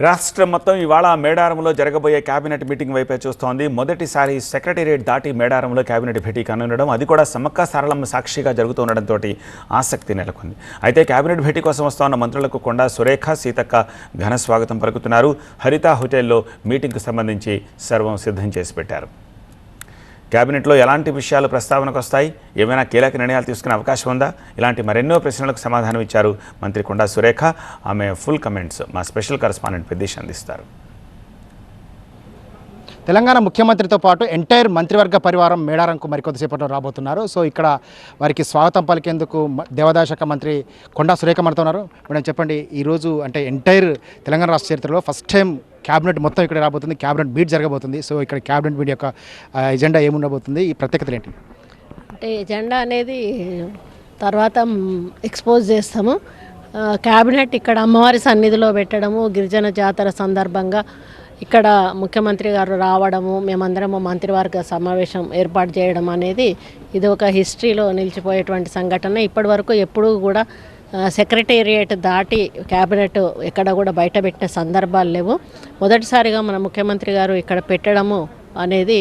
రాష్ట్రం మొత్తం ఇవాళ మేడారంలో జరగబోయే కేబినెట్ మీటింగ్ వైపే చూస్తోంది. మొదటిసారి సెక్రటేరియట్ దాటి మేడారంలో కేబినెట్ భేటీ కానుండడం, అది కూడా సమ్మక్క సారలమ్మ సాక్షిగా జరుగుతుండడంతో ఆసక్తి నెలకొంది. అయితే కేబినెట్ భేటీ కోసం వస్తున్న మంత్రులకు కొండా సురేఖ, సీతక్క ఘన స్వాగతం పలుకుతున్నారు. హరిత హోటల్లో మీటింగ్కు సంబంధించి సర్వం సిద్ధం చేసి పెట్టారు. కేబినెట్లో ఎలాంటి విషయాలు ప్రస్తావనకు వస్తాయి, ఏమైనా కీలక నిర్ణయాలు తీసుకునే అవకాశం ఉందా, ఇలాంటి మరెన్నో ప్రశ్నలకు సమాధానం ఇచ్చారు మంత్రి కొండా సురేఖ. ఆమె ఫుల్ కమెంట్స్ మా స్పెషల్ కరెస్పాండెంట్ పెద్దేశ్ అందిస్తారు. తెలంగాణ ముఖ్యమంత్రితో పాటు ఎంటైర్ మంత్రివర్గ పరివారం మేడారంకు మరికొద్దిసేపట్లో రాబోతున్నారు. సో ఇక్కడ వారికి స్వాగతం పలికేందుకు దేవాదాయ శాఖ మంత్రి కొండా సురేఖ మనతో ఉన్నారు. మేడం చెప్పండి, ఈరోజు అంటే ఎంటైర్ తెలంగాణ రాష్ట్ర చరిత్రలో ఫస్ట్ టైం క్యాబినెట్ మొత్తం ఇక్కడ రాబోతుంది, క్యాబినెట్ మీట్ జరగబోతుంది. సో ఇక్కడ క్యాబినెట్ మీట్ యొక్క ఎజెండా ఏముండబోతుంది, ఈ ప్రత్యేకతలు ఏంటి? అంటే ఎజెండా అనేది తర్వాత ఎక్స్పోజ్ చేస్తాము. క్యాబినెట్ ఇక్కడ అమ్మవారి సన్నిధిలో పెట్టడము, గిరిజన జాతర సందర్భంగా ఇక్కడ ముఖ్యమంత్రి గారు రావడము, మేమందరము మంత్రివర్గ సమావేశం ఏర్పాటు చేయడం అనేది ఇది ఒక హిస్టరీలో నిలిచిపోయేటువంటి సంఘటన. ఇప్పటి వరకు ఎప్పుడూ కూడా సెక్రటేరియట్ దాటి క్యాబినెట్ ఎక్కడ కూడా బయట పెట్టిన సందర్భాలు లేవు. మొదటిసారిగా మన ముఖ్యమంత్రి గారు ఇక్కడ పెట్టడము అనేది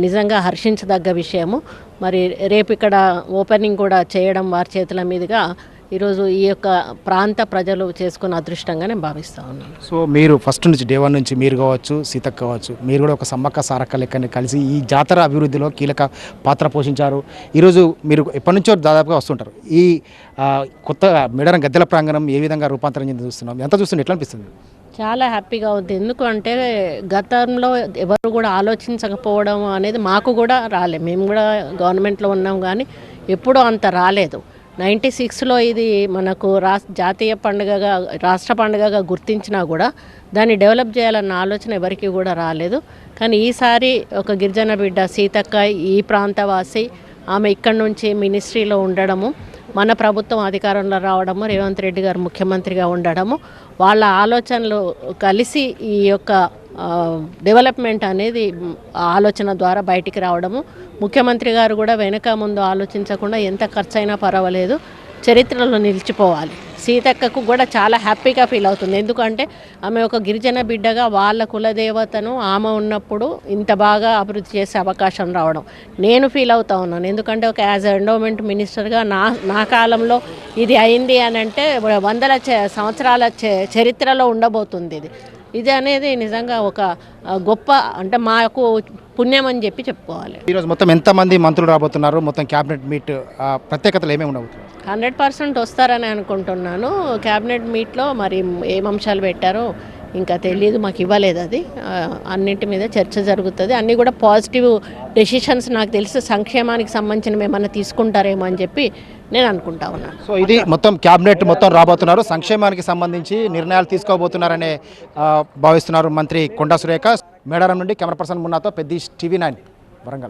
నిజంగా హర్షించదగ్గ విషయము. మరి రేపు ఇక్కడ ఓపెనింగ్ కూడా చేయడం వారి చేతుల మీదుగా ఈరోజు ఈ యొక్క ప్రాంత ప్రజలు చేసుకున్న అదృష్టంగా నేను భావిస్తూ ఉన్నాను. సో మీరు ఫస్ట్ నుంచి డే వన్ నుంచి మీరు కావచ్చు, సీతక్క కావచ్చు, మీరు కూడా ఒక సమ్మక్క సారక్క లెక్కని కలిసి ఈ జాతర అభివృద్ధిలో కీలక పాత్ర పోషించారు. ఈరోజు మీరు ఎప్పటి నుంచో దాదాపుగా వస్తుంటారు. ఈ కొత్త మేడారం గద్దెల ప్రాంగణం ఏ విధంగా రూపాంతరం చెంది చూస్తున్నాం, ఎంత చూస్తుంటే ఎట్లా అనిపిస్తుంది? చాలా హ్యాపీగా ఉంది. ఎందుకంటే గతంలో ఎవరు కూడా ఆలోచించకపోవడం అనేది మాకు కూడా రాలేదు. మేము కూడా గవర్నమెంట్లో ఉన్నాం కానీ ఎప్పుడూ అంత రాలేదు. 96లో ఇది మనకు జాతీయ పండుగగా, రాష్ట్ర పండుగగా గుర్తించినా కూడా దాన్ని డెవలప్ చేయాలన్న ఆలోచన ఎవరికి కూడా రాలేదు. కానీ ఈసారి ఒక గిరిజన బిడ్డ సీతక్క, ఈ ప్రాంతవాసి, ఆమె ఇక్కడ నుంచి మినిస్ట్రీలో ఉండడము, మన ప్రభుత్వం అధికారంలో రావడము, రేవంత్ రెడ్డి గారు ముఖ్యమంత్రిగా ఉండడము, వాళ్ళ ఆలోచనలు కలిసి ఈ యొక్క డెవలప్మెంట్ అనేది ఆలోచన ద్వారా బయటికి రావడము, ముఖ్యమంత్రి గారు కూడా వెనక ముందు ఆలోచించకుండా ఎంత ఖర్చు అయినా పర్వాలేదు చరిత్రలో నిలిచిపోవాలి. సీతక్కకు కూడా చాలా హ్యాపీగా ఫీల్ అవుతుంది. ఎందుకంటే ఆమె ఒక గిరిజన బిడ్డగా వాళ్ళ కులదేవతను ఆమె ఉన్నప్పుడు ఇంత బాగా అభివృద్ధి చేసే అవకాశం రావడం నేను ఫీల్ అవుతా ఉన్నాను. ఎందుకంటే ఒక యాజ్ ఎండోమెంట్ మినిస్టర్గా నా కాలంలో ఇది అయింది అని అంటే వందల సంవత్సరాల చరిత్రలో ఉండబోతుంది ఇది అనేది నిజంగా ఒక గొప్ప, అంటే మాకు పుణ్యం అని చెప్పుకోవాలి. ఈరోజు మొత్తం ఎంతమంది మంత్రులు రాబోతున్నారు, మొత్తం క్యాబినెట్ మీట్ ప్రత్యేకతలు ఏమేమి ఉండబోతున్నాయి? 100% వస్తారని అనుకుంటున్నాను. క్యాబినెట్ మీట్లో మరి ఏం అంశాలు పెట్టారో ఇంకా తెలియదు, మాకు ఇవ్వలేదు. అది అన్నింటి మీద చర్చ జరుగుతుంది. అన్నీ కూడా పాజిటివ్ డెసిషన్స్ నాకు తెలిసి సంక్షేమానికి సంబంధించిన ఏమన్నా తీసుకుంటారేమో అని చెప్పి నేను అనుకుంటా ఉన్నాను. సో ఇది మొత్తం క్యాబినెట్ మొత్తం రాబోతున్నారు, సంక్షేమానికి సంబంధించి నిర్ణయాలు తీసుకోబోతున్నారనే భావిస్తున్నారు మంత్రి కొండా సురేఖ. మేడారం నుండి కెమెరా పర్సన్ మున్నాతో పెద్దేశ్, TV9 వరంగల్.